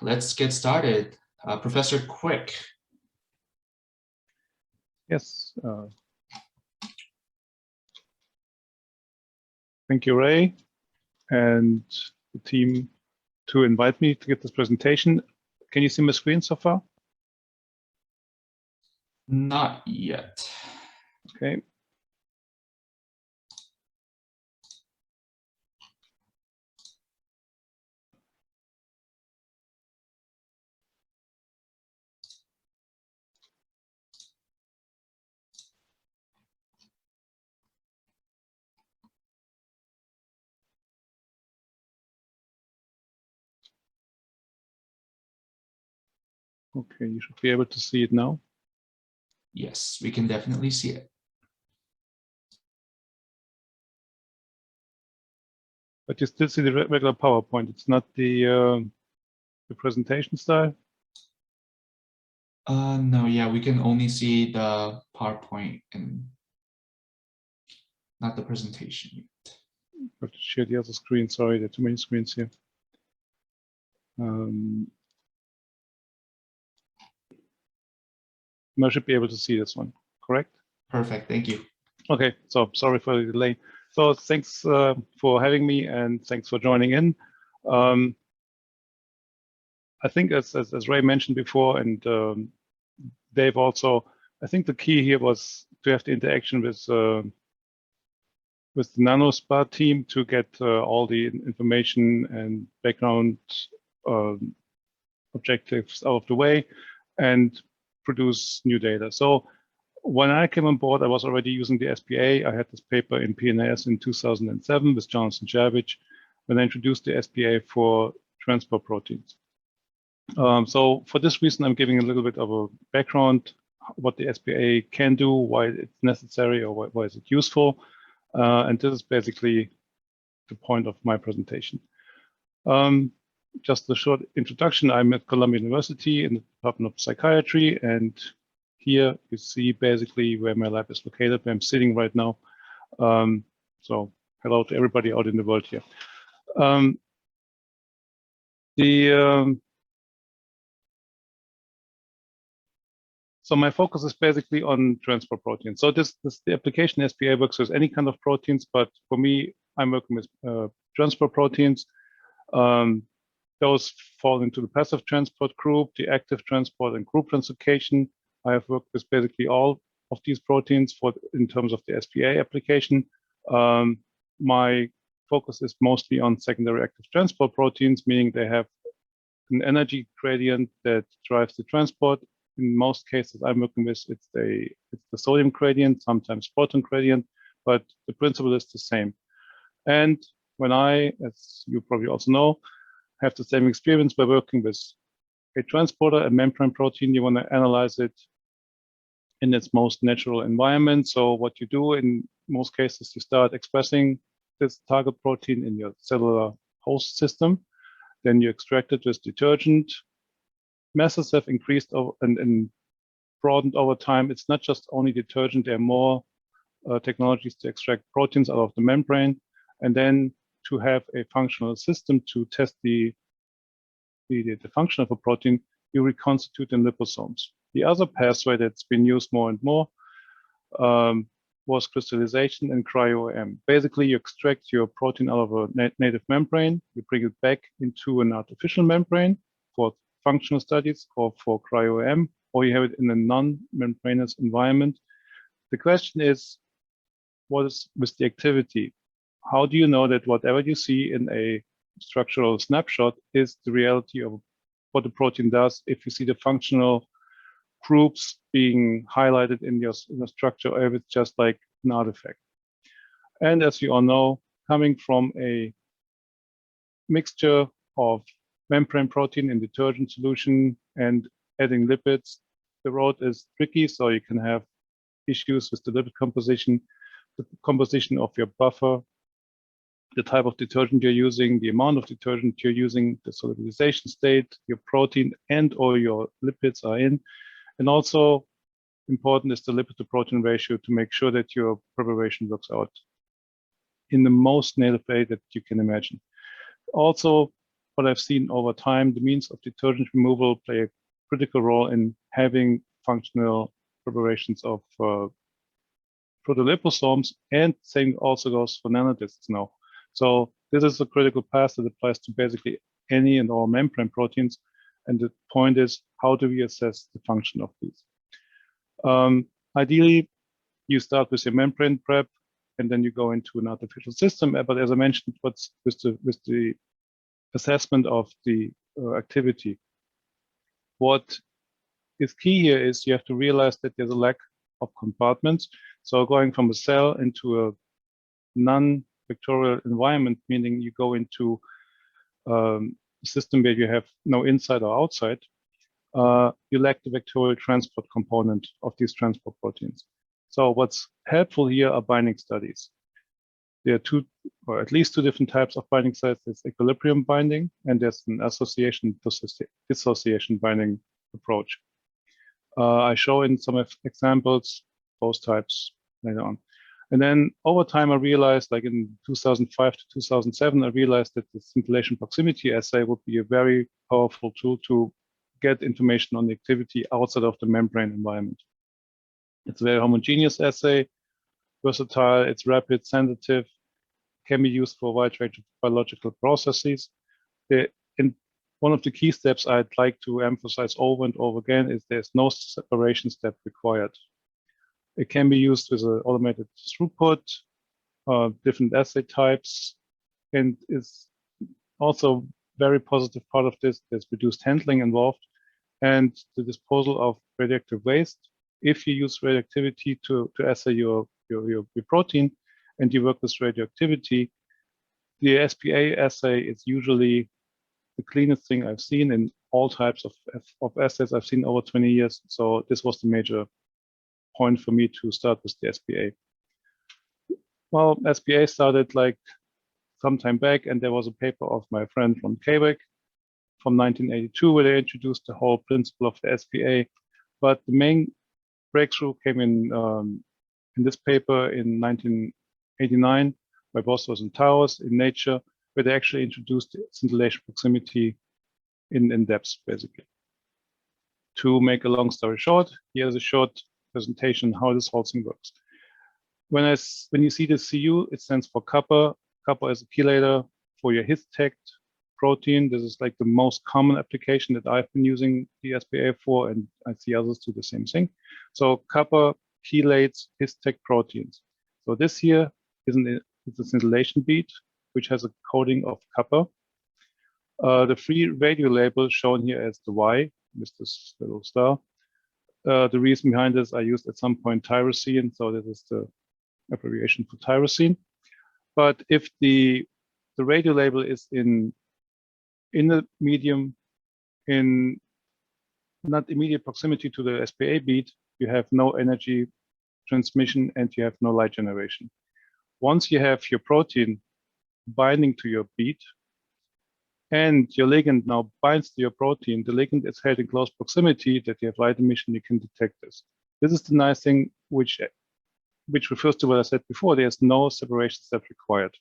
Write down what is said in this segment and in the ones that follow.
let's get started. Professor Quick. Yes. Thank you, Ray, and the team to invite me to give this presentation. Can you see my screen so far? Not yet. Okay. Okay, you should be able to see it now. Yes, we can definitely see it. But you still see the regular PowerPoint. It's not the presentation style. No, yeah, we can only see the PowerPoint and not the presentation yet. I have to share the other screen. Sorry, there are too many screens here. I should be able to see this one, correct? Perfect, thank you. Okay, so sorry for the delay. So thanks for having me and thanks for joining in. I think as Ray mentioned before, and Dave also, I think the key here was to have the interaction with the nanoSPA team to get all the information and background objectives out of the way and produce new data. So when I came on board, I was already using the SPA. I had this paper in PNAS in 2007 with Janczak when I introduced the SPA for transport proteins. So for this reason, I'm giving a little bit of a background, what the SPA can do, why it's necessary, or why is it useful. And this is basically the point of my presentation. Just a short introduction. I'm at Columbia University in the Department of Psychiatry, and here you see basically where my lab is located, where I'm sitting right now. So hello to everybody out in the world here. So my focus is basically on transport proteins. So the application SPA works with any kind of proteins, but for me, I'm working with transport proteins. Those fall into the passive transport group, the active transport and group translocation. I have worked with basically all of these proteins in terms of the SPA application. My focus is mostly on secondary active transport proteins, meaning they have an energy gradient that drives the transport. In most cases I'm working with, it's the sodium gradient, sometimes proton gradient, but the principle is the same. And when I, as you probably also know, have the same experience by working with a transporter, a membrane protein, you want to analyze it in its most natural environment. So what you do in most cases, you start expressing this target protein in your cellular host system. Then you extract it with detergent. Methods have increased and broadened over time. It's not just only detergent, there are more technologies to extract proteins out of the membrane, and then to have a functional system to test the function of a protein, you reconstitute in liposomes. The other pathway that's been used more and more was crystallization and cryo-EM. Basically, you extract your protein out of a native membrane, you bring it back into an artificial membrane for functional studies or for cryo-EM, or you have it in a non-membranous environment. The question is, what is with the activity? How do you know that whatever you see in a structural snapshot is the reality of what the protein does if you see the functional groups being highlighted in your structure, or if it's just like an artifact? And as you all know, coming from a mixture of membrane protein in detergent solution and adding lipids, the road is tricky, so you can have issues with the lipid composition, the composition of your buffer, the type of detergent you're using, the amount of detergent you're using, the solubilization state, your protein and or your lipids are in. And also important is the lipid to protein ratio to make sure that your preparation works out in the most native way that you can imagine. Also, what I've seen over time, the means of detergent removal play a critical role in having functional preparations of protoliposomes, and same also goes for nanodiscs now. So this is a critical path that applies to basically any and all membrane proteins. And the point is, how do we assess the function of these? Ideally, you start with your membrane prep, and then you go into an artificial system. But as I mentioned, what's with the assessment of the activity, what is key here is you have to realize that there's a lack of compartments. So going from a cell into a non-vectorial environment, meaning you go into a system where you have no inside or outside, you lack the vectorial transport component of these transport proteins. So what's helpful here are binding studies. There are two, or at least two different types of binding sites. There's equilibrium binding, and there's an association dissociation binding approach. I show in some examples both types later on. And then over time, I realized, like in 2005 to 2007, I realized that the scintillation proximity assay would be a very powerful tool to get information on the activity outside of the membrane environment. It's a very homogeneous assay, versatile, it's rapid, sensitive, can be used for a wide range of biological processes. And one of the key steps I'd like to emphasize over and over again is there's no separation step required. It can be used with an automated throughput, different assay types, and is also very positive part of this. There's reduced handling involved, and the disposal of radioactive waste. If you use radioactivity to assay your protein, and you work with radioactivity, the SPA assay is usually the cleanest thing I've seen in all types of assays I've seen over 20 years. So this was the major point for me to start with the SPA. Well, SPA started like some time back, and there was a paper of my friend from Quebec from 1982 where they introduced the whole principle of the SPA. But the main breakthrough came in this paper in 1989 by Bostos and Towers in Nature, where they actually introduced scintillation proximity in depth, basically. To make a long story short, here's a short presentation how this whole thing works. When you see the CU, it stands for copper. Copper is a chelator for your his-tagged protein. This is like the most common application that I've been using the SPA for, and I see others do the same thing. So copper chelates his-tagged proteins. So this here is a scintillation bead, which has a coating of copper. The free radio label shown here as the Y, with this little star. The reason behind this, I used at some point tyrosine, so this is the abbreviation for tyrosine. But if the radio label is in the medium, in not immediate proximity to the SPA bead, you have no energy transmission and you have no light generation. Once you have your protein binding to your bead and your ligand now binds to your protein, the ligand is held in close proximity that you have light emission, you can detect this. This is the nice thing which refers to what I said before, there's no separation step required.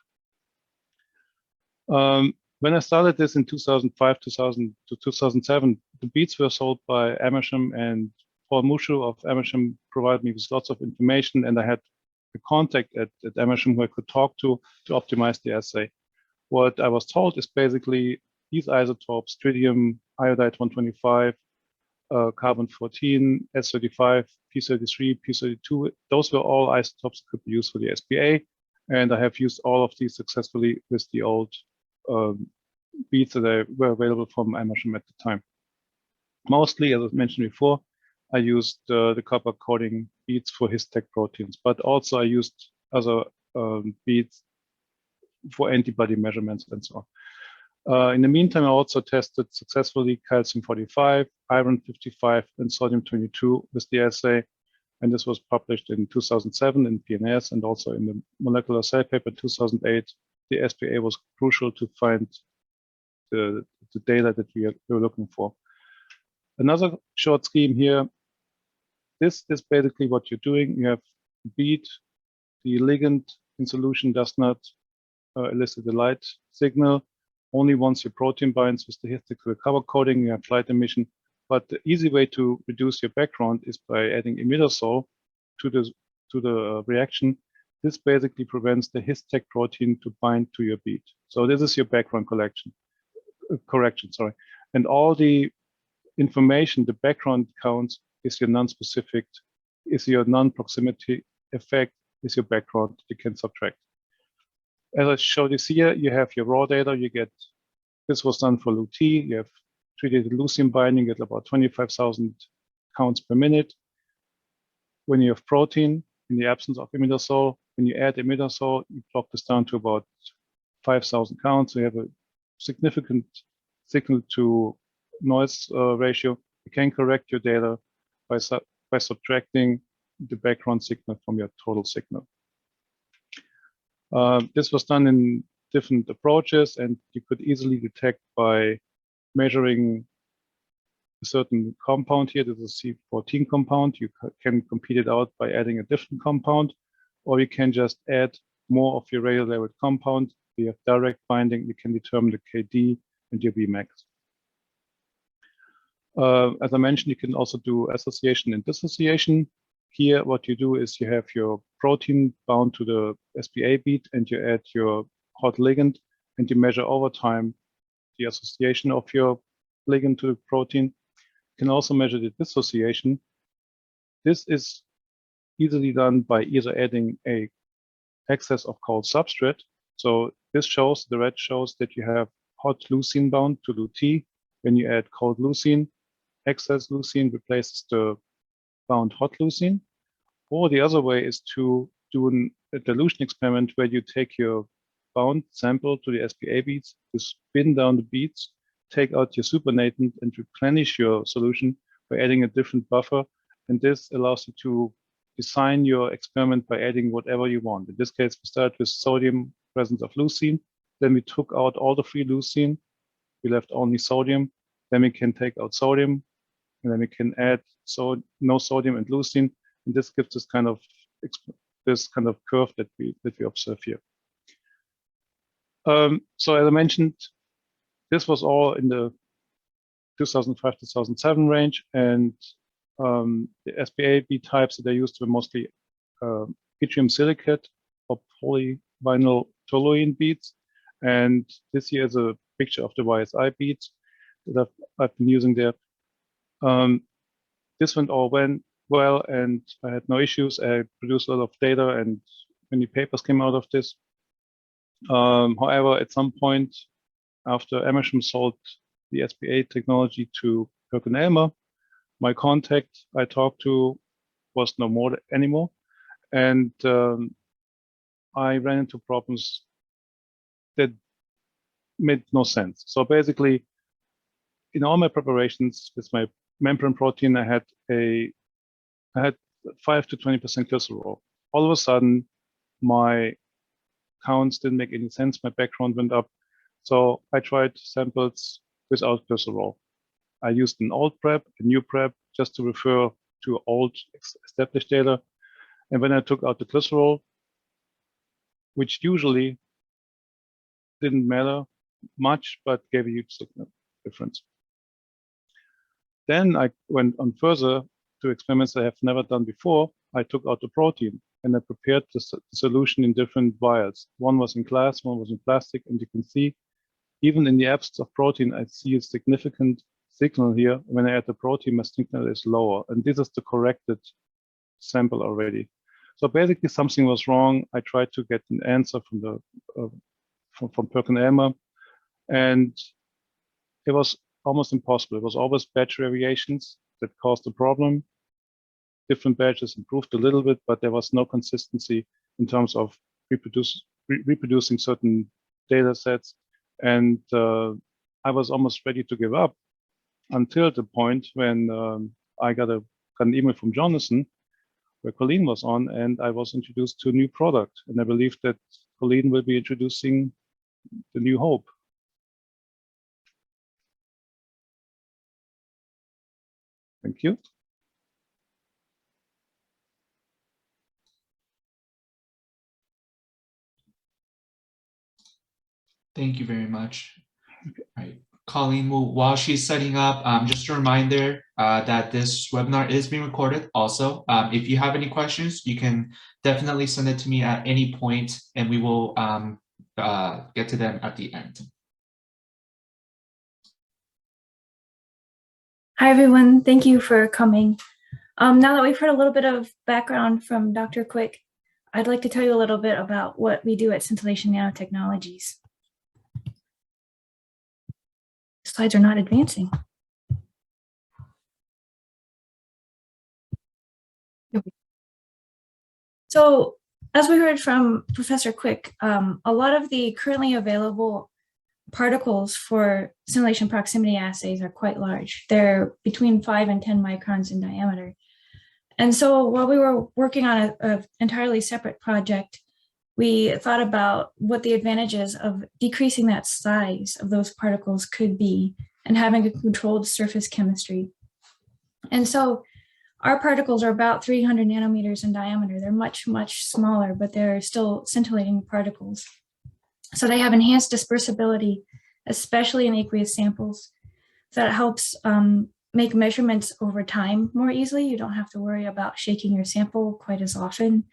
When I started this in 2005 to 2007, the beads were sold by Amersham, and Paul Mushu of Amersham provided me with lots of information, and I had a contact at Amersham who I could talk to optimize the assay. What I was told is basically these isotopes, tritium, iodide 125, carbon 14, S35, P33, P32, those were all isotopes that could be used for the SPA. And I have used all of these successfully with the old beads that were available from Amersham at the time. Mostly, as I mentioned before, I used the copper coating beads for his-tagged proteins, but also I used other beads for antibody measurements and so on. In the meantime, I also tested successfully calcium-45, iron-55, and sodium-22 with the assay. And this was published in 2007 in PNAS and also in the molecular cell paper 2008. The SPA was crucial to find the data that we were looking for. Another short scheme here. This is basically what you're doing. You have a bead. The ligand in solution does not elicit the light signal. only once your protein binds with the histological cover coating, you have light emission. But the easy way to reduce your background is by adding imidazole to the reaction. This basically prevents the histec protein to bind to your bead. So this is your background correction, sorry. And all the information, the background counts, is your non-specific, is your non-proximity effect, is your background you can subtract. As I showed you here, you have your raw data, you get, this was done for LUT, you have treated leucine binding at about 25,000 counts per minute. When you have protein, in the absence of imidazole, when you add imidazole, you plot this down to about 5,000 counts. So you have a significant signal to noise ratio. You can correct your data by subtracting the background signal from your total signal. This was done in different approaches, and you could easily detect by measuring a certain compound here. This is a C14 compound. You can compete it out by adding a different compound, or you can just add more of your radiolabeled compound. You have direct binding. You can determine the KD and your Bmax. As I mentioned, you can also do association and dissociation. Here, what you do is you have your protein bound to the SPA bead, and you add your hot ligand, and you measure over time the association of your ligand to the protein. You can also measure the dissociation. This is easily done by either adding a excess of cold substrate. So this shows, the red shows that you have hot leucine bound to LUT. When you add cold leucine, excess leucine replaces the bound hot leucine. Or the other way is to do a dilution experiment where you take your bound sample to the SPA beads, you spin down the beads, take out your supernatant, and replenish your solution by adding a different buffer. And this allows you to design your experiment by adding whatever you want. In this case, we started with sodium presence of leucine. Then we took out all the free leucine. We left only sodium. Then we can take out sodium, and then we can add no sodium and leucine. And this gives this kind of curve that we observe here. So as I mentioned, this was all in the 2005-2007 range, and the SPA bead types that I used were mostly yttrium silicate or polyvinyl toluene beads. And this here is a picture of the YSI beads that I've been using there. This went all well, and I had no issues. I produced a lot of data, and many papers came out of this. However, at some point, after Emerson sold the SPA technology to PerkinElmer, my contact I talked to was no more anymore, and I ran into problems that made no sense. So basically, in all my preparations with my membrane protein, I had 5 to 20% glycerol. All of a sudden, my counts didn't make any sense. My background went up. So I tried samples without glycerol. I used an old prep, a new prep, just to refer to old established data. And when I took out the glycerol, which usually didn't matter much, but gave a huge signal difference. Then I went on further to experiments I have never done before. I took out the protein, and I prepared the solution in different vials. One was in glass, one was in plastic, and you can see, even in the absence of protein, I see a significant signal here. When I add the protein, my signal is lower, and this is the corrected sample already. So basically, something was wrong. I tried to get an answer from the from PerkinElmer, and it was almost impossible. It was always batch variations that caused the problem. Different batches improved a little bit, but there was no consistency in terms of reproducing certain data sets. And I was almost ready to give up until the point when I got an email from Jonathan where Colleen was on, and I was introduced to a new product. And I believe that Colleen will be introducing the new hope. Thank you. Thank you very much. Right. Colleen, while she's setting up, just a reminder that this webinar is being recorded also. If you have any questions, you can definitely send it to me at any point, and we will get to them at the end. Hi, everyone. Thank you for coming. Now that we've heard a little bit of background from Dr. Quick, I'd like to tell you a little bit about what we do at Scintillation Nanotechnologies. Slides are not advancing. So as we heard from Professor Quick, a lot of the currently available particles for scintillation proximity assays are quite large. They're between 5 and 10 microns in diameter. And so while we were working on an entirely separate project, we thought about what the advantages of decreasing that size of those particles could be and having a controlled surface chemistry. And so our particles are about 300 nanometers in diameter. They're much, much smaller, but they're still scintillating particles. So they have enhanced dispersibility, especially in aqueous samples. So that helps make measurements over time more easily. You don't have to worry about shaking your sample quite as often.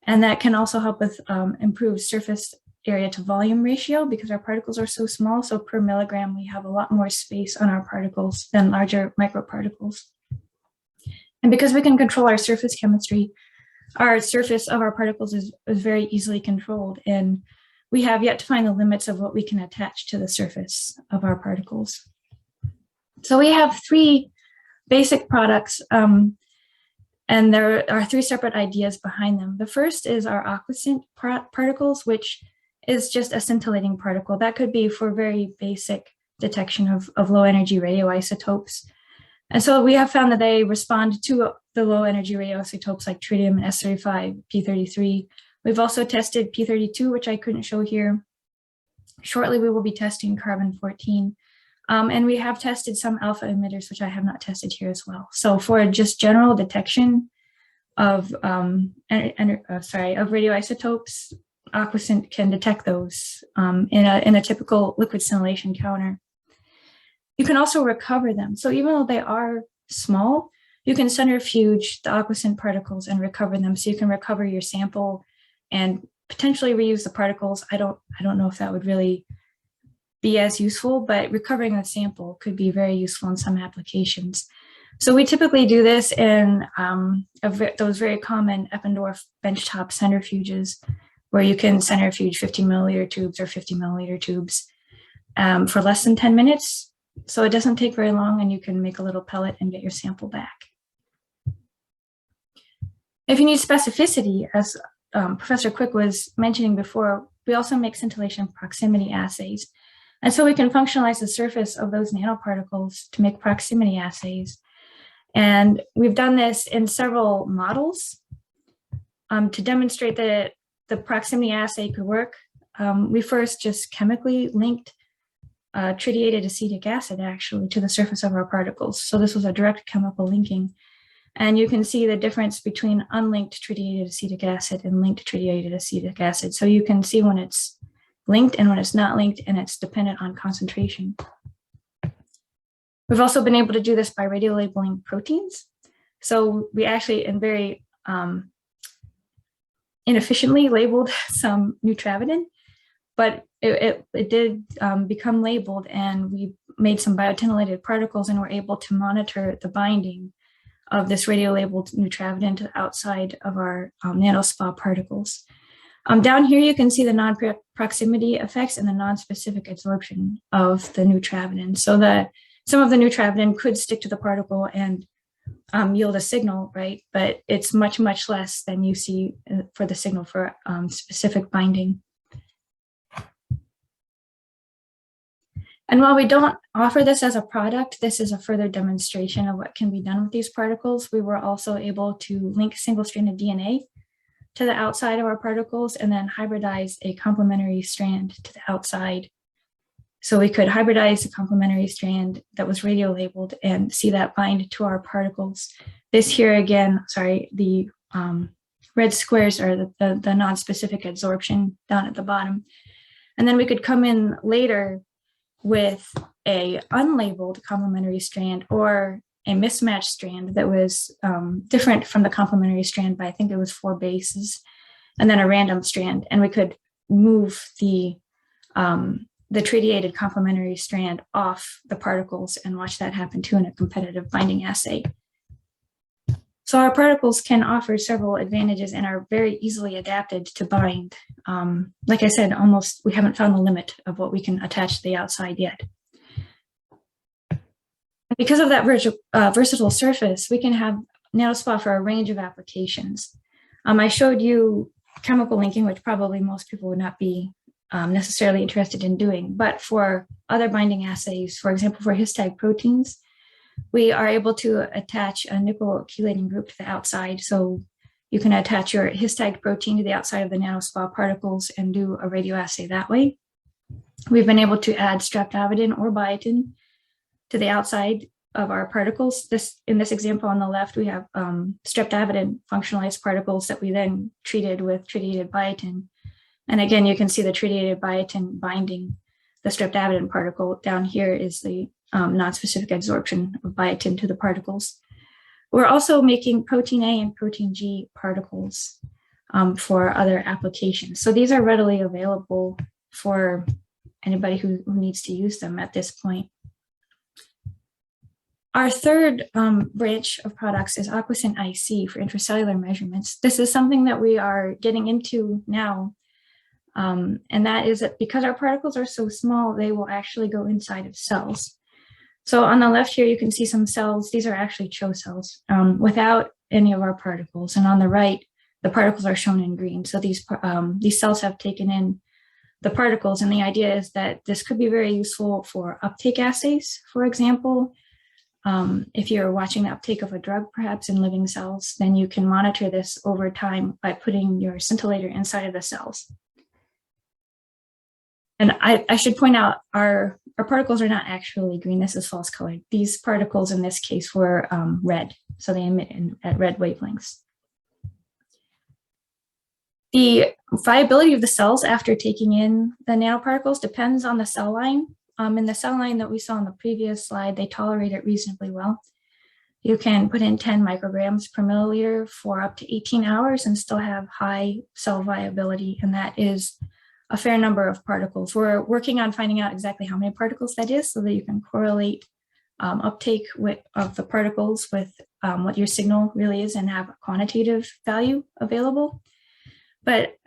And that can also help with improved surface area to volume ratio because our particles are so small. So per milligram, we have a lot more space on our particles than larger microparticles. And because we can control our surface chemistry, our surface of our particles is very easily controlled. And we have yet to find the limits of what we can attach to the surface of our particles. So we have 3 basic products, and there are 3 separate ideas behind them. The first is our aquascint particles, which is just a scintillating particle. That could be for very basic detection of low energy radioisotopes. And so we have found that they respond to the low energy radioisotopes like tritium and S35, P33. We've also tested P32, which I couldn't show here. Shortly, we will be testing carbon-14. And we have tested some alpha emitters, which I have not tested here as well. So for just general detection of radioisotopes, aquascint can detect those in a typical liquid scintillation counter. You can also recover them. So even though they are small, you can centrifuge the aquascint particles and recover them. So you can recover your sample and potentially reuse the particles. I don't know if that would really be as useful, but recovering a sample could be very useful in some applications. So we typically do this in those very common Eppendorf benchtop centrifuges, where you can centrifuge 50 milliliter tubes or 50 milliliter tubes for less than 10 minutes. So it doesn't take very long, and you can make a little pellet and get your sample back. If you need specificity, as Professor Quick was mentioning before, we also make scintillation proximity assays. And so we can functionalize the surface of those nanoparticles to make proximity assays. And we've done this in several models to demonstrate that the proximity assay could work. We first just chemically linked tritiated acetic acid actually to the surface of our particles. So this was a direct chemical linking. And you can see the difference between unlinked tritiated acetic acid and linked tritiated acetic acid. So you can see when it's linked and when it's not linked, and it's dependent on concentration. We've also been able to do this by radiolabeling proteins. So we actually, and very inefficiently, labeled some neutravidin, but it did become labeled, and we made some biotinylated particles and were able to monitor the binding of this radiolabeled neutravidin to the outside of our nanoSPA particles. Down here, you can see the non-proximity effects and the non-specific absorption of the neutravidin. So some of the neutravidin could stick to the particle and yield a signal, right? But it's much, much less than you see for the signal for specific binding. And while we don't offer this as a product, this is a further demonstration of what can be done with these particles. We were also able to link single-stranded DNA to the outside of our particles and then hybridize a complementary strand to the outside. So we could hybridize a complementary strand that was radiolabeled and see that bind to our particles. This here again, sorry, the red squares are the non-specific adsorption down at the bottom. And then we could come in later with a unlabeled complementary strand or a mismatched strand that was different from the complementary strand by, I think it was 4 bases, and then a random strand. And we could move the tritiated complementary strand off the particles and watch that happen too in a competitive binding assay. So our particles can offer several advantages and are very easily adapted to bind. Like I said, we haven't found the limit of what we can attach to the outside yet. Because of that versatile surface, we can have nanoSPA for a range of applications. I showed you chemical linking, which probably most people would not be necessarily interested in doing, but for other binding assays, for example, for histag proteins, we are able to attach a nickel chelating group to the outside. So you can attach your histag protein to the outside of the nanoSPA particles and do a radioassay that way. We've been able to add streptavidin or biotin to the outside of our particles. In this example on the left, we have streptavidin functionalized particles that we then treated with tritiated biotin. And again, you can see the tritiated biotin binding the streptavidin particle. Down here is the non-specific adsorption of biotin to the particles. We're also making protein A and protein G particles for other applications. So these are readily available for anybody who needs to use them at this point. Our third branch of products is Aquascent IC for intracellular measurements. This is something that we are getting into now. And that is that because our particles are so small, they will actually go inside of cells. So on the left here, you can see some cells. These are actually CHO cells without any of our particles. And on the right, the particles are shown in green. So these cells have taken in the particles. And the idea is that this could be very useful for uptake assays, for example. If you're watching the uptake of a drug, perhaps in living cells, then you can monitor this over time by putting your scintillator inside of the cells. And I should point out, our particles are not actually green. This is false colored. These particles in this case were red, so they emit at red wavelengths. The viability of the cells after taking in the nanoparticles depends on the cell line. In the cell line that we saw on the previous slide, they tolerate it reasonably well. You can put in 10 micrograms per milliliter for up to 18 hours and still have high cell viability, and that is a fair number of particles. We're working on finding out exactly how many particles that is so that you can correlate uptake of the particles with what your signal really is and have a quantitative value available. But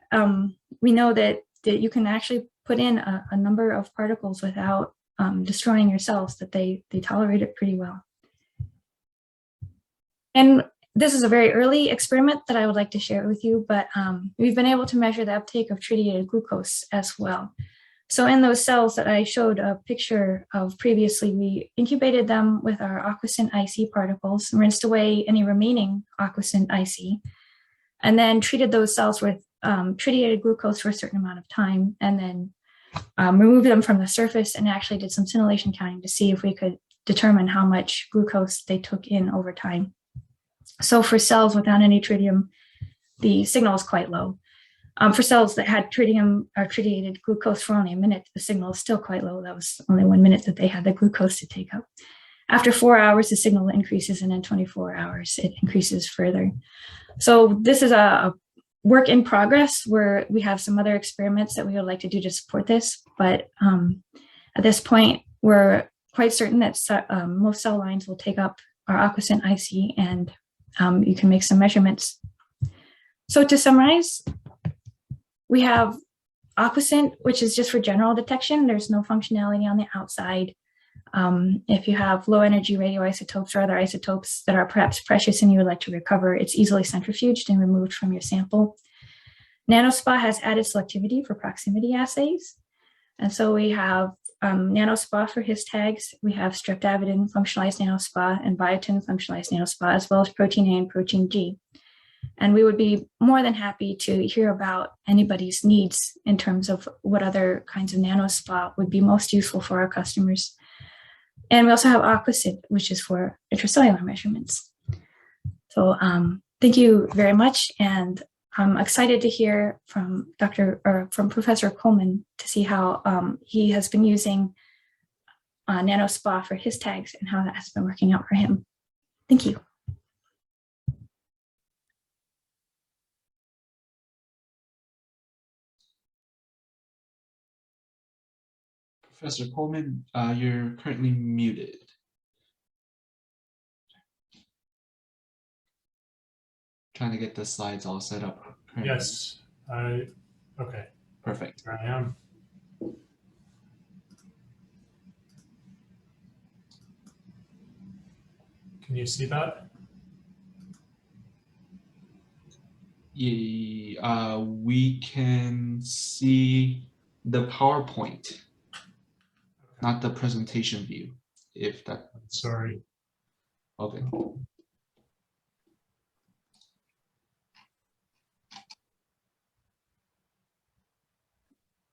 we know that you can actually put in a number of particles without destroying your cells, that they tolerate it pretty well. And this is a very early experiment that I would like to share with you, but we've been able to measure the uptake of tritiated glucose as well. So in those cells that I showed a picture of previously, we incubated them with our Aquascent IC particles, rinsed away any remaining Aquascent IC, and then treated those cells with tritiated glucose for a certain amount of time, and then removed them from the surface and actually did some scintillation counting to see if we could determine how much glucose they took in over time. So for cells without any tritium, the signal is quite low. For cells that had tritium or tritiated glucose for only a minute, the signal is still quite low. That was only 1 minute that they had the glucose to take up. After 4 hours, the signal increases, and in 24 hours, it increases further. So this is a work in progress where we have some other experiments that we would like to do to support this. But at this point, we're quite certain that most cell lines will take up our Aquascent IC, and you can make some measurements. So to summarize, we have Aquascent, which is just for general detection. There's no functionality on the outside. If you have low energy radioisotopes or other isotopes that are perhaps precious and you would like to recover, it's easily centrifuged and removed from your sample. nanoSPA has added selectivity for proximity assays. And so we have nanoSPA for histags, we have streptavidin functionalized nanoSPA and biotin functionalized nanoSPA, as well as protein A and protein G. And we would be more than happy to hear about anybody's needs in terms of what other kinds of nanoSPA would be most useful for our customers. And we also have Aquascent, which is for intracellular measurements. So thank you very much. And I'm excited to hear from Professor Coleman to see how he has been using nanoSPA for his tags and how that has been working out for him. Thank you. Professor Coleman, you're currently muted. Trying to get the slides all set up. Currently. Yes, okay, Perfect. here I am. Can you see that? Yeah, we can see the PowerPoint, not the presentation view, if that. Sorry. Okay.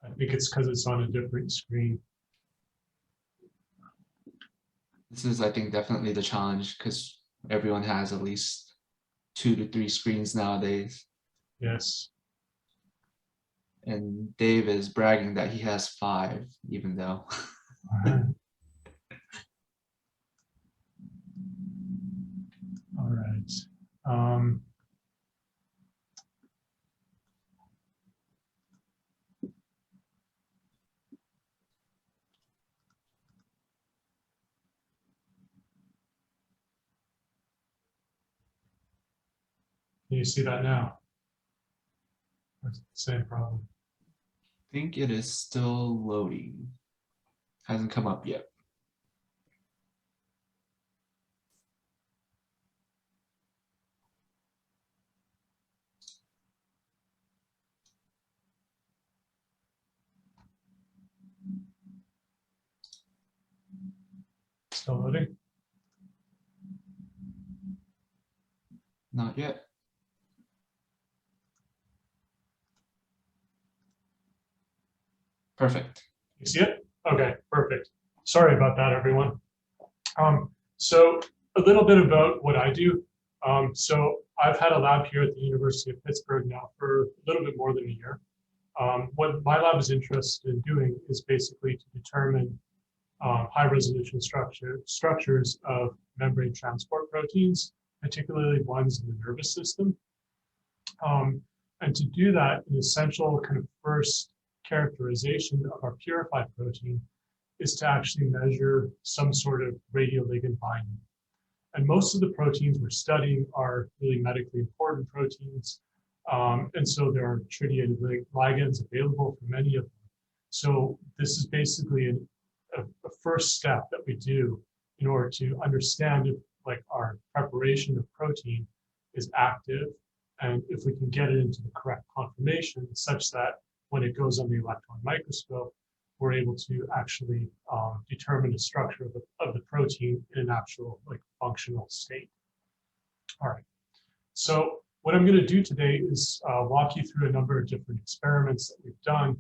I think it's because it's on a different screen. This is, I think, definitely the challenge because everyone has at least 2 to 3 screens nowadays. Yes. And Dave is bragging that he has 5, even though. All right. Can you see that now? It's the same problem. I think it is still loading. Hasn't come up yet. Still loading? Not yet. Perfect. You see it? Okay, perfect. Sorry about that, everyone. So a little bit about what I do. So I've had a lab here at the University of Pittsburgh now for a little bit more than a year. What my lab is interested in doing is basically to determine high resolution structures of membrane transport proteins, particularly ones in the nervous system. And to do that, an essential kind of first characterization of our purified protein is to actually measure some sort of radioligand binding. And most of the proteins we're studying are really medically important proteins. And so there are tritiated ligands available for many of them. So this is basically a first step that we do in order to understand if like our preparation of protein is active and if we can get it into the correct conformation such that when it goes on the electron microscope, we're able to actually determine the structure of the protein in an actual like functional state. All right, so what I'm going to do today is walk you through a number of different experiments that we've done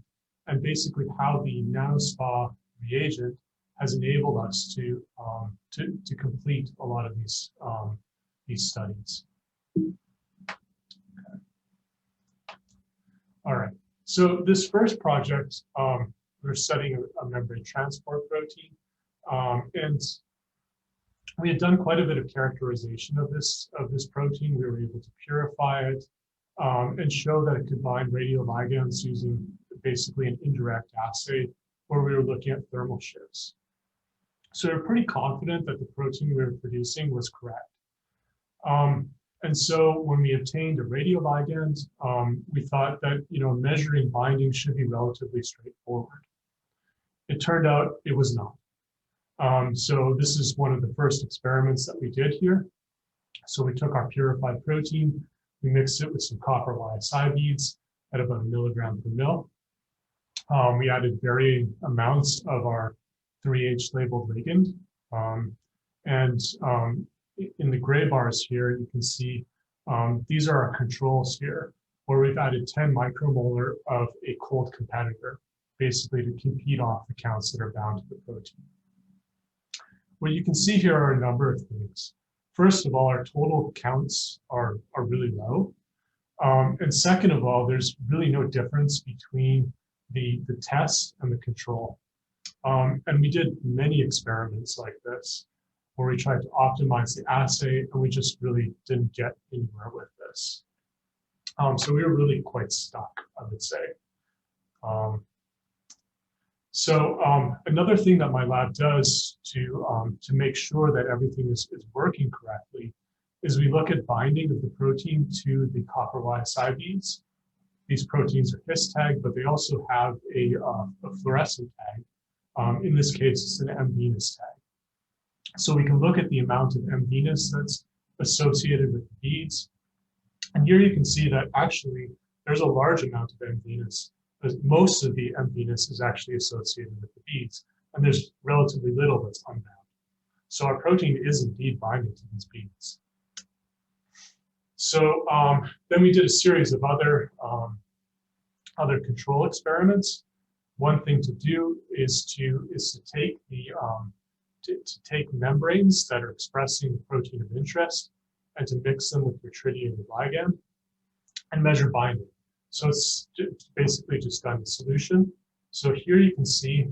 and basically how the nanoSPA reagent has enabled us to complete a lot of these studies. Okay. All right, so this first project, we're studying a membrane transport protein, and we had done quite a bit of characterization of this protein. We were able to purify it and show that it could bind radioligands using basically an indirect assay where we were looking at thermal shifts. So we're pretty confident that the protein we were producing was correct. And so when we obtained a radioligand, we thought that measuring binding should be relatively straightforward. It turned out it was not. So this is one of the first experiments that we did here. So we took our purified protein, we mixed it with some copper YSI beads at about 1 milligram per mil. We added varying amounts of our 3H labeled ligand. In the gray bars here, you can see these are our controls here, where we've added 10 micromolar of a cold competitor, basically to compete off the counts that are bound to the protein. What you can see here are a number of things. First of all, our total counts are really low. And second of all, there's really no difference between the test and the control. And we did many experiments like this, where we tried to optimize the assay, and we just really didn't get anywhere with this. So we were really quite stuck, I would say. Another thing that my lab does to make sure that everything is working correctly is we look at binding of the protein to the copper YSI beads. These proteins are his tagged, but they also have a fluorescent tag. In this case, it's an M Venus tag. So we can look at the amount of M Venus that's associated with the beads. And here you can see that actually there's a large amount of M Venus. Most of the M Venus is actually associated with the beads, and there's relatively little that's unbound. So our protein is indeed binding to these beads. So then we did a series of other control experiments. One thing to do is to take to take membranes that are expressing the protein of interest and to mix them with your tritiated ligand and measure binding. So it's basically just done in solution. So here you can see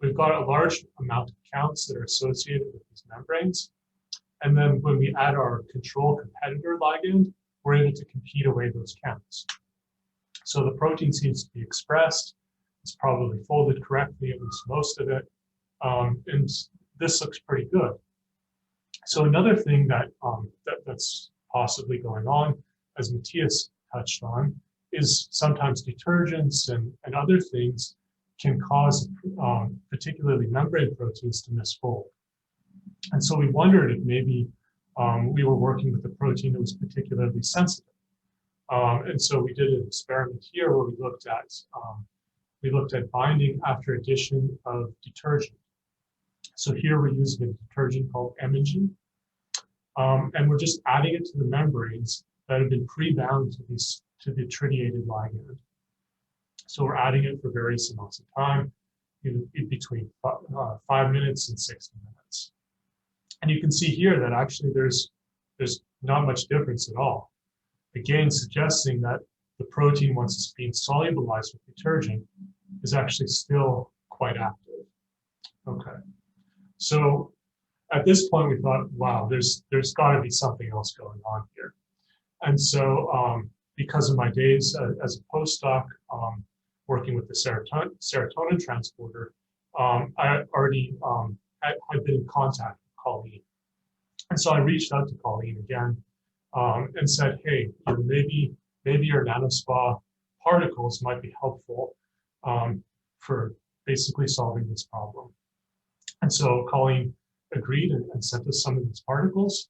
we've got a large amount of counts that are associated with these membranes. And then when we add our control competitor ligand, we're able to compete away those counts. So the protein seems to be expressed. It's probably folded correctly, at least most of it. And this looks pretty good. So another thing that's possibly going on, as Matthias touched on, is sometimes detergents and other things can cause particularly membrane proteins to misfold. And so we wondered if maybe we were working with a protein that was particularly sensitive. And so we did an experiment here where we looked at binding after addition of detergent. So here we're using a detergent called Emigen, and we're just adding it to the membranes that have been pre-bound to the tritiated ligand. So we're adding it for various amounts of time, in between 5 minutes and 60 minutes. And you can see here that actually there's not much difference at all. Again, suggesting that the protein, once it's being solubilized with detergent, is actually still quite active. Okay. So at this point, we thought, wow, there's got to be something else going on here. And so because of my days as a postdoc working with the serotonin transporter, I already had been in contact with Colleen. And so I reached out to Colleen again and said, hey, maybe your nanoSPA particles might be helpful for basically solving this problem. And so Colleen agreed and sent us some of these particles.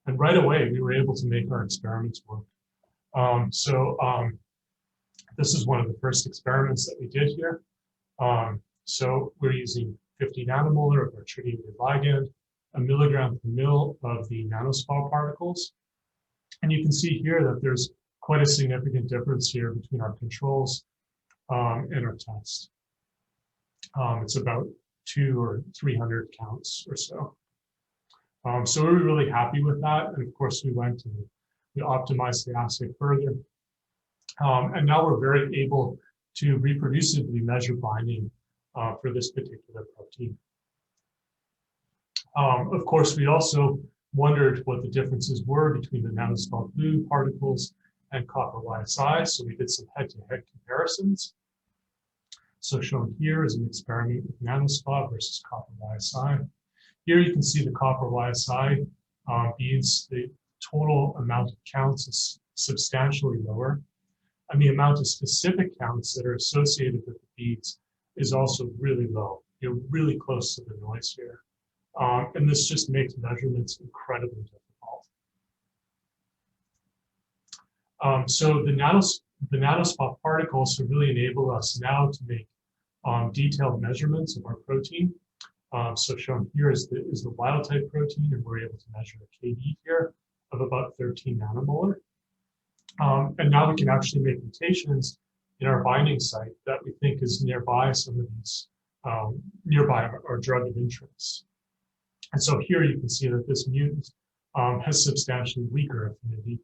And right away, we were able to make our experiments work. This is one of the first experiments that we did here. So we're using 50 nanomolar of our tritiated ligand, 1 milligram per mil of the nanoSPA particles. And you can see here that there's quite a significant difference here between our controls and our test. It's about 200 or 300 counts or so. So we were really happy with that. And of course, we went and we optimized the assay further. And now we're very able to reproducibly measure binding for this particular protein. Of course, we also wondered what the differences were between the nanoSPA blue particles and copper YSI. So we did some head-to-head comparisons. So shown here is an experiment with nanoSPA versus copper YSI. Here you can see the copper YSI beads. The total amount of counts is substantially lower, and the amount of specific counts that are associated with the beads is also really low. You're really close to the noise here. And this just makes measurements incredibly difficult. So the nanoSPA particles have really enabled us now to make detailed measurements of our protein. So shown here is the wild type protein, and we're able to measure a KD here of about 13 nanomolar. And now we can actually make mutations in our binding site that we think is nearby some of these, nearby our drug of interest. And so here you can see that this mutant has substantially weaker affinity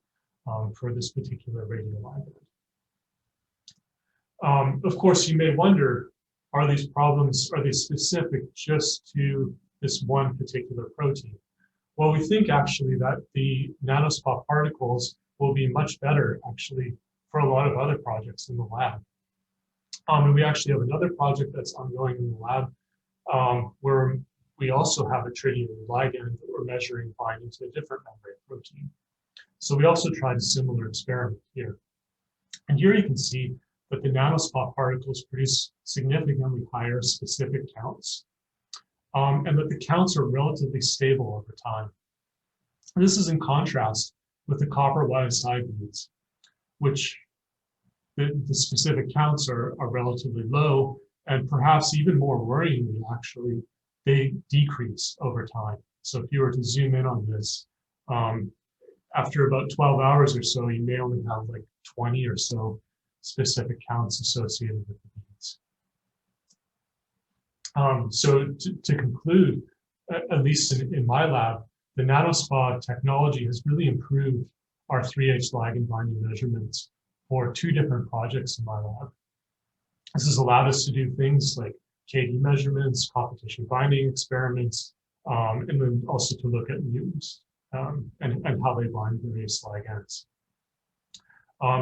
for this particular radioligand. Of course, you may wonder, are these problems, are they specific just to this one particular protein? Well, we think actually that the nanoSPA particles will be much better actually for a lot of other projects in the lab. And we actually have another project that's ongoing in the lab where we also have a tritium ligand that we're measuring binding to a different membrane protein. So we also tried a similar experiment here. And here you can see that the nanoSPA particles produce significantly higher specific counts, and that the counts are relatively stable over time. And this is in contrast with the copper YSI beads, which the specific counts are relatively low, and perhaps even more worryingly, actually, they decrease over time. So if you were to zoom in on this, after about 12 hours or so, you may only have like 20 or so specific counts associated with the beads. So to conclude, at least in my lab, the nanoSPA technology has really improved our 3H ligand binding measurements for 2 different projects in my lab. This has allowed us to do things like KD measurements, competition binding experiments, and then also to look at mutants and how they bind various ligands.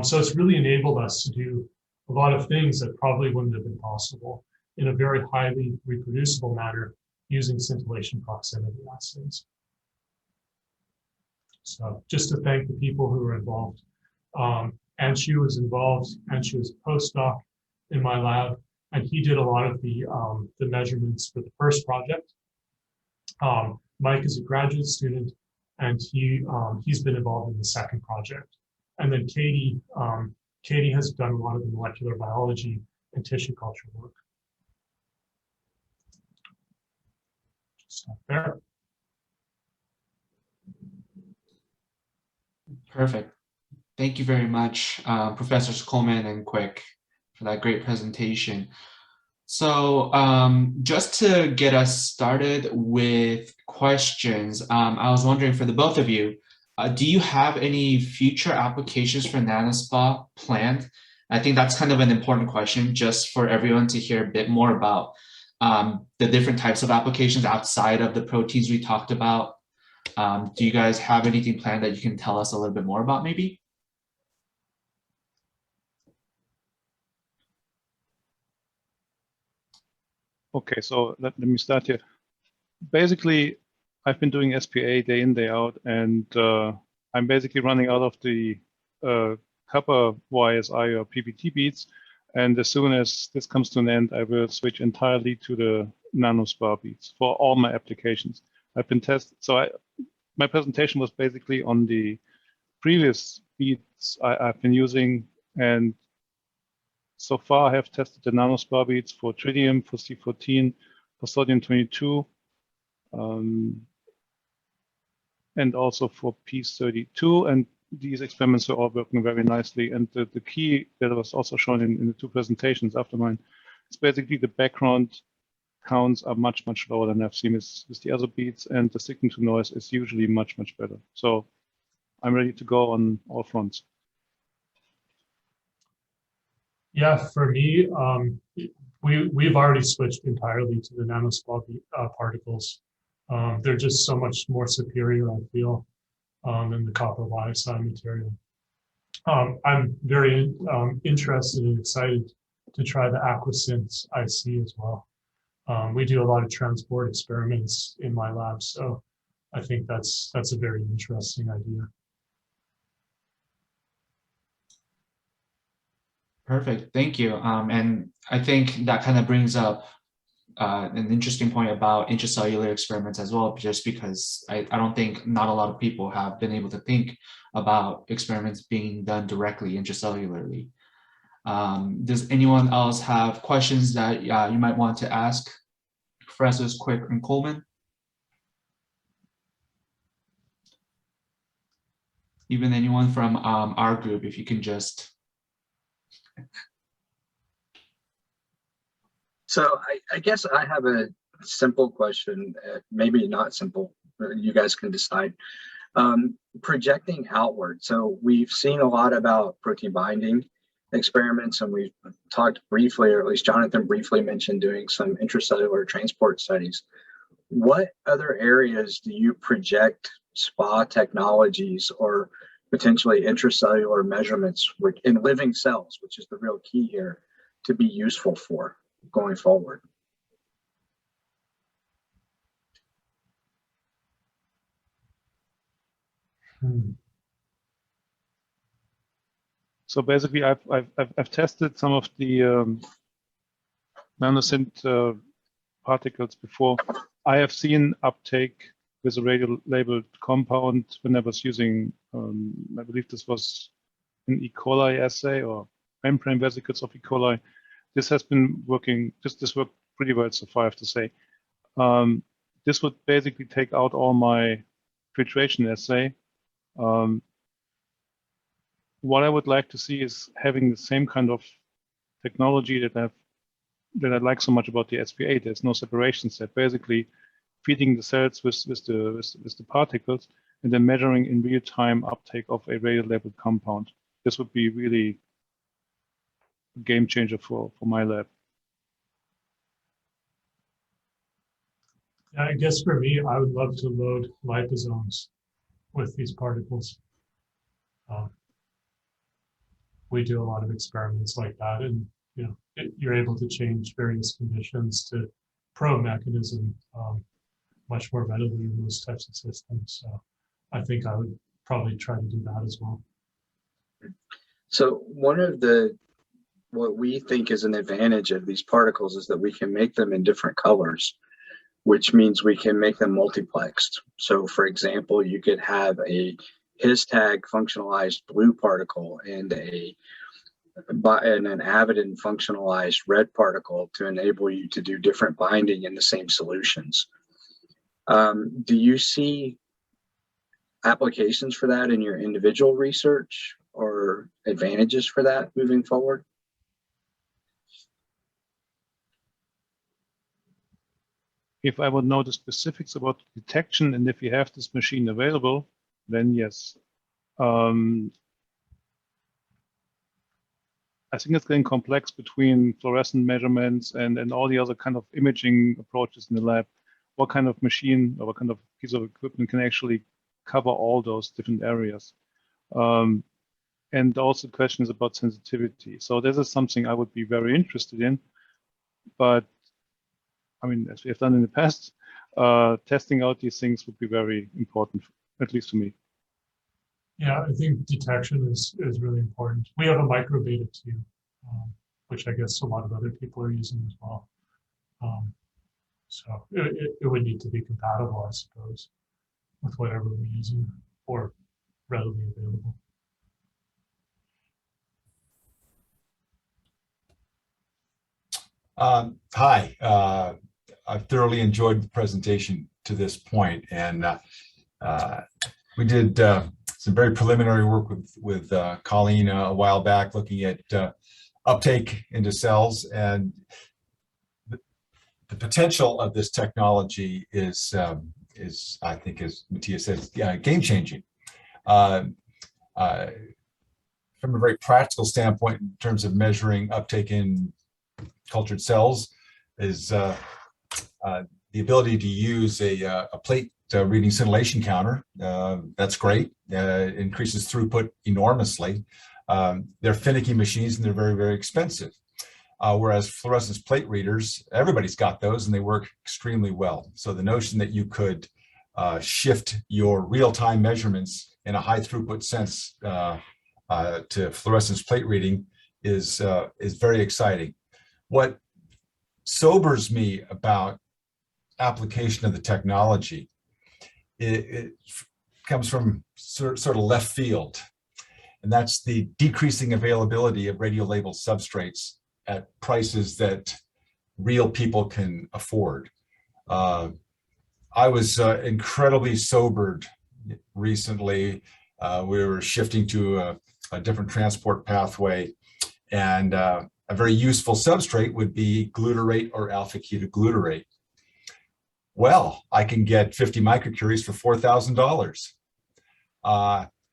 So it's really enabled us to do a lot of things that probably wouldn't have been possible in a very highly reproducible manner using scintillation proximity assays. So just to thank the people who were involved. Anshu was involved. Anshu was a postdoc in my lab, and he did a lot of the measurements for the first project. Mike is a graduate student, and he's been involved in the second project. And then Katie has done a lot of the molecular biology and tissue culture work. Stop there. Perfect. Thank you very much, Professors Coleman and Quick, for that great presentation. So just to get us started with questions, I was wondering for the both of you, do you have any future applications for nanoSPA planned? I think that's kind of an important question just for everyone to hear a bit more about the different types of applications outside of the proteins we talked about. Do you guys have anything planned that you can tell us a little bit more about maybe? Okay, so let me start here. Basically, I've been doing SPA day in, day out, and I'm basically running out of the copper YSI or PBT beads. And as soon as this comes to an end, I will switch entirely to the nanoSPA beads for all my applications. I've been tested. So my presentation was basically on the previous beads I've been using, and so far I have tested the nanoSPA beads for tritium, for C14, for sodium-22, and also for P32. And these experiments are all working very nicely. And the key that was also shown in the 2 presentations after mine is basically the background counts are much lower than I've seen with the other beads, and the signal to noise is usually much better. So I'm ready to go on all fronts. Yeah, for me, we've already switched entirely to the nanoSPA particles. They're just so much more superior, I feel, than the copper YSI material. I'm very interested and excited to try the Aquasynth IC as well. We do a lot of transport experiments in my lab, so I think that's a very interesting idea. Perfect, thank you. And I think that kind of brings up an interesting point about intracellular experiments as well, just because I don't think not a lot of people have been able to think about experiments being done directly intracellularly. Does anyone else have questions that you might want to ask Professors Quick and Coleman? Even anyone from our group, if you can just. So I guess I have a simple question, maybe not simple, but you guys can decide. Projecting outward. So we've seen a lot about protein binding experiments, and we've talked briefly, or at least Jonathan briefly mentioned doing some intracellular transport studies. What other areas do you project SPA technologies or potentially intracellular measurements in living cells, which is the real key here, to be useful for going forward? So basically, I've tested some of the nanosynth particles before. I have seen uptake with a radio-labeled compound when I was using, I believe this was an E. coli assay or membrane vesicles of E. coli. This has been working, this worked pretty well so far, I have to say. This would basically take out all my filtration assay. What I would like to see is having the same kind of technology that I like so much about the SPA. There's no separation step. Basically, feeding the cells with the particles and then measuring in real time uptake of a radio-labeled compound. This would be really a game changer for my lab. I guess for me, I would love to load liposomes with these particles. We do a lot of experiments like that, and you're able to change various conditions to pro-mechanism much more readily in those types of systems. So I think I would probably try to do that as well. So one of what we think is an advantage of these particles is that we can make them in different colors, which means we can make them multiplexed. So for example, you could have a his tag functionalized blue particle and an avidin functionalized red particle to enable you to do different binding in the same solutions. Do you see applications for that in your individual research or advantages for that moving forward? If I would know the specifics about detection and if you have this machine available, then yes. I think it's getting complex between fluorescent measurements and all the other kind of imaging approaches in the lab. What kind of machine or what kind of piece of equipment can actually cover all those different areas? And also questions about sensitivity. So this is something I would be very interested in, but I mean, as we have done in the past, testing out these things would be very important, at least to me. Yeah, I think detection is really important. We have a microbeta too, which I guess a lot of other people are using as well. So it would need to be compatible, I suppose, with whatever we're using or readily available. Hi, I've thoroughly enjoyed the presentation to this point, and we did some very preliminary work with Colleen a while back, looking at uptake into cells, and the potential of this technology is I think, as Matthias says, game changing. From a very practical standpoint, in terms of measuring uptake in cultured cells, is the ability to use a plate reading scintillation counter. That's great. It increases throughput enormously. They're finicky machines and they're very, very expensive. Whereas fluorescence plate readers, everybody's got those and they work extremely well. So the notion that you could shift your real-time measurements in a high throughput sense to fluorescence plate reading is very exciting. What sobers me about application of the technology, it comes from sort of left field, and that's the decreasing availability of radio-labeled substrates at prices that real people can afford. I was incredibly sobered recently. We were shifting to a different transport pathway, and a very useful substrate would be glutarate or alpha-ketoglutarate. Well, I can get 50 microcuries for $4,000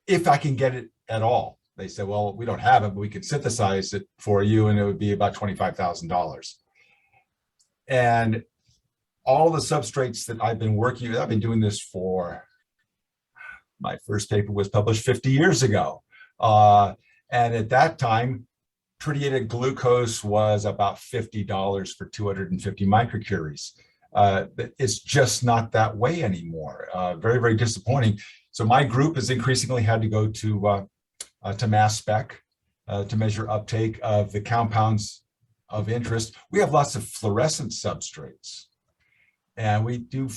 if I can get it at all. they said, well, we don't have it, but we can synthesize it for you, and it would be about $25,000. And all the substrates that I've been working with, I've been doing this for, my first paper was published 50 years ago. And at that time, tritiated glucose was about $50 for 250 microcuries. It's just not that way anymore. Very, very disappointing. So my group has increasingly had to go to mass spec to measure uptake of the compounds of interest. We have lots of fluorescent substrates, and we do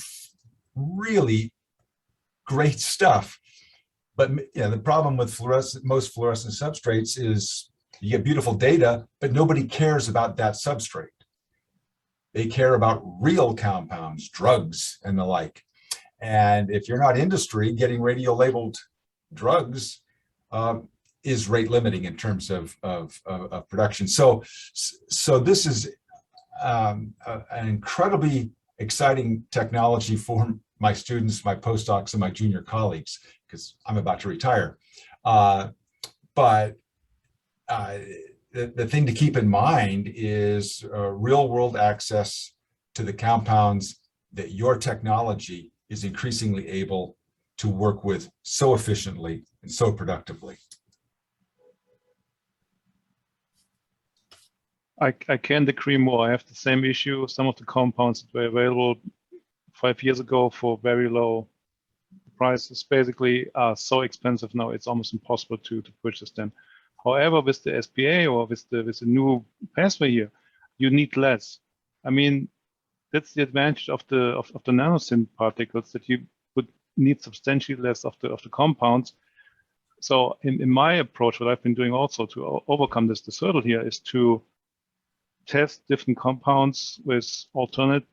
really great stuff. But the problem with most fluorescent substrates is you get beautiful data, but nobody cares about that substrate. They care about real compounds, drugs, and the like. And if you're not industry, getting radio-labeled drugs is rate limiting in terms of production. So this is an incredibly exciting technology for my students, my postdocs, and my junior colleagues, because I'm about to retire. But the thing to keep in mind is real-world access to the compounds that your technology is increasingly able to work with so efficiently and so productively. I can't agree more. I have the same issue. Some of the compounds that were available 5 years ago for very low prices basically are so expensive now, it's almost impossible to purchase them. However, with the SPA or with the new pathway here, you need less. I mean, that's the advantage of the nanosynth particles, that you would need substantially less of the compounds. So in my approach, what I've been doing also to overcome this hurdle here is to test different compounds with alternate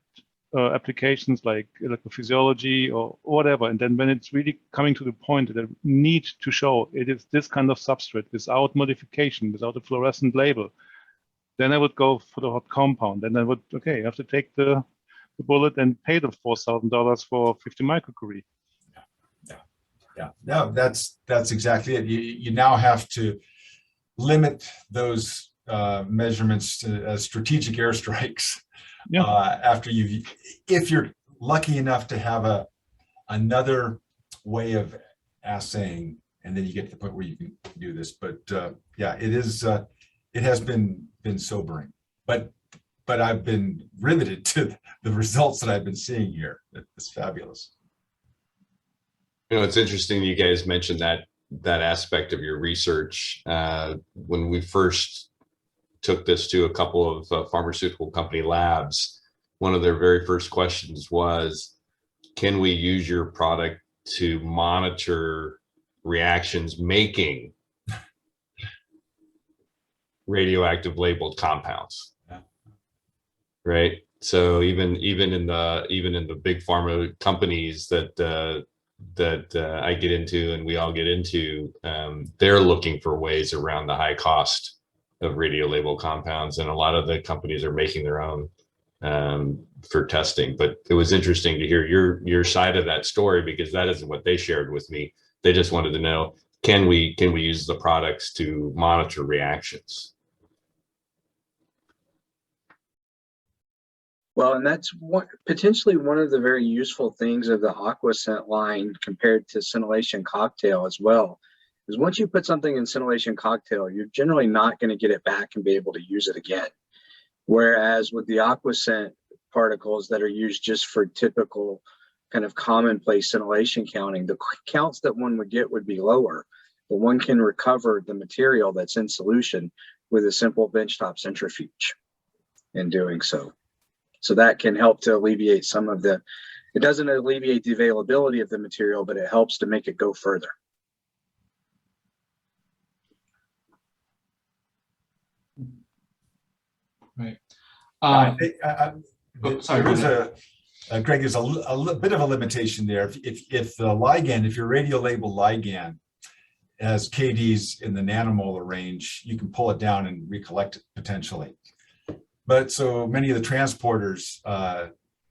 applications like electrophysiology or whatever. And then when it's really coming to the point that I need to show it is this kind of substrate without modification, without a fluorescent label, then I would go for the hot compound. And I would, okay, I have to take the bullet and pay the $4,000 for 50 microcurie. Yeah, no, that's exactly it. You now have to limit those measurements to strategic airstrikes. Yeah. After if you're lucky enough to have another way of assaying, and then you get to the point where you can do this. But yeah, it has been sobering. But I've been riveted to the results that I've been seeing here. It's fabulous. You know, it's interesting you guys mentioned that aspect of your research. When we first took this to a couple of pharmaceutical company labs, one of their very first questions was, can we use your product to monitor reactions making radioactive labeled compounds? Yeah. Right. So even in the big pharma companies that I get into and we all get into, they're looking for ways around the high cost of radio label compounds, and a lot of the companies are making their own for testing. But it was interesting to hear your side of that story, because that isn't what they shared with me. They just wanted to know, can we use the products to monitor reactions? Well, and that's potentially one of the very useful things of the AquaScent line compared to Scintillation Cocktail as well, is once you put something in Scintillation Cocktail, you're generally not going to get it back and be able to use it again. Whereas with the AquaScent particles that are used just for typical kind of commonplace scintillation counting, the counts that one would get would be lower, but one can recover the material that's in solution with a simple benchtop centrifuge in doing so. So that can help to alleviate some of it doesn't alleviate the availability of the material, but it helps to make it go further. Right. Sorry, Greg, there's a bit of a limitation there. If the ligand, if your radio-labeled ligand has KDs in the nanomolar range, you can pull it down and recollect it potentially. But so many of the transporters,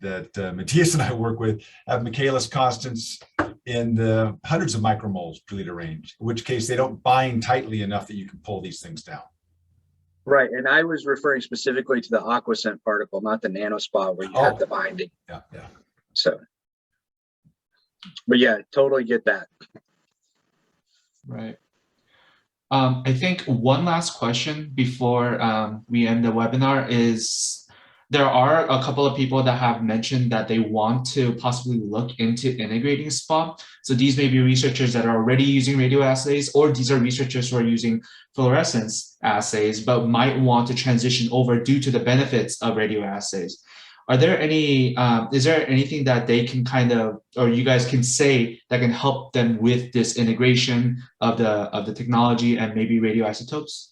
Matthias and I work with have Michaelis constants in the hundreds of micromoles per liter range, in which case they don't bind tightly enough that you can pull these things down. Right, and I was referring specifically to the aquascent particle, not the nanoSPA where you have the binding. Yeah, yeah. So, but yeah, totally get that. Right. I think one last question before we end the webinar is, there are a couple of people that have mentioned that they want to possibly look into integrating SPA. So these may be researchers that are already using radioassays, or these are researchers who are using fluorescence assays, but might want to transition over due to the benefits of radioassays. Are there any, is there anything that they can kind of, or you guys can say that can help them with this integration of the technology and maybe radioisotopes?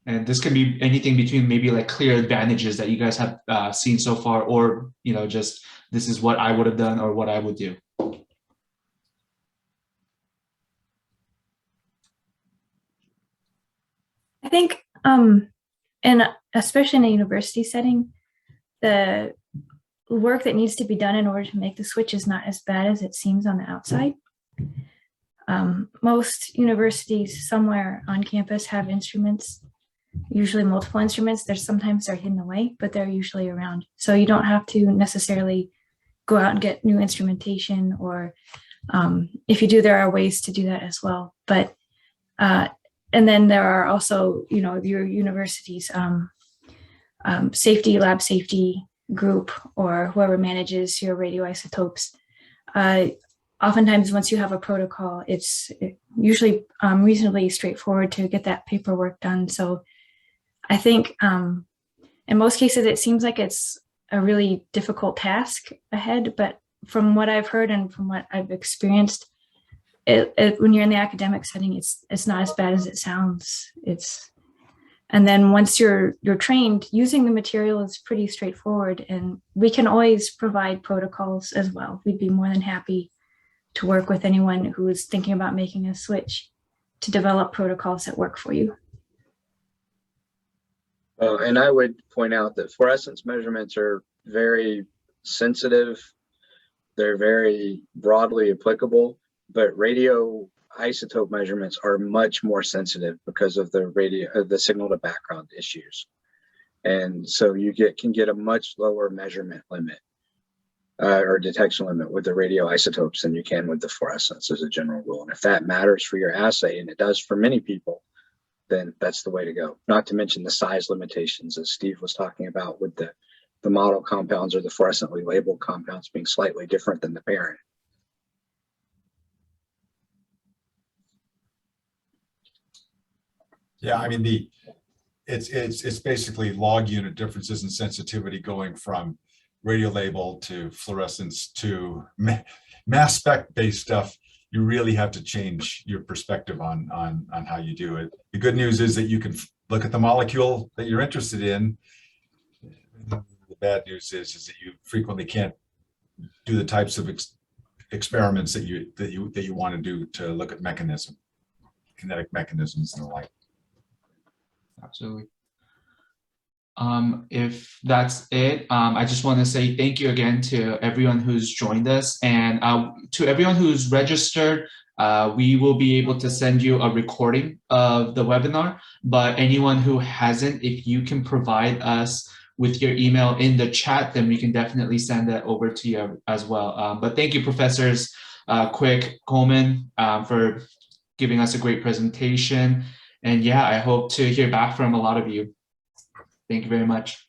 And this can be anything between maybe like clear advantages that you guys have seen so far, or, you know, just this is what I would have done or what I would do. I think, and especially in a university setting, the work that needs to be done in order to make the switch is not as bad as it seems on the outside. Most universities somewhere on campus have instruments, usually multiple instruments. Sometimes they're hidden away, but they're usually around. So you don't have to necessarily go out and get new instrumentation, or if you do, there are ways to do that as well. But and then there are also, you know, your university's lab safety group, or whoever manages your radioisotopes. Oftentimes, once you have a protocol, it's usually reasonably straightforward to get that paperwork done. So I think in most cases, it seems like it's a really difficult task ahead. But from what I've heard and from what I've experienced, when you're in the academic setting, it's not as bad as it sounds. And then once you're trained, using the material is pretty straightforward, and we can always provide protocols as well. We'd be more than happy to work with anyone who is thinking about making a switch to develop protocols that work for you. And I would point out that fluorescence measurements are very sensitive. They're very broadly applicable, but radioisotope measurements are much more sensitive because of the signal to background issues. And so you can get a much lower measurement limit or detection limit with the radioisotopes than you can with the fluorescence as a general rule. And if that matters for your assay, and it does for many people, then that's the way to go. Not to mention the size limitations, as Steve was talking about, with the model compounds or the fluorescently labeled compounds being slightly different than the parent. Yeah, I mean, it's basically log unit differences in sensitivity going from radio label to fluorescence to mass spec based stuff. You really have to change your perspective on how you do it. The good news is that you can look at the molecule that you're interested in. The bad news is that you frequently can't do the types of experiments that you want to do to look at kinetic mechanisms and the like. Absolutely. If that's it, I just want to say thank you again to everyone who's joined us, and to everyone who's registered. We will be able to send you a recording of the webinar, but anyone who hasn't, if you can provide us with your email in the chat, then we can definitely send that over to you as well. But thank you, Professors Quick, Coleman, for giving us a great presentation. And yeah, I hope to hear back from a lot of you. Thank you very much.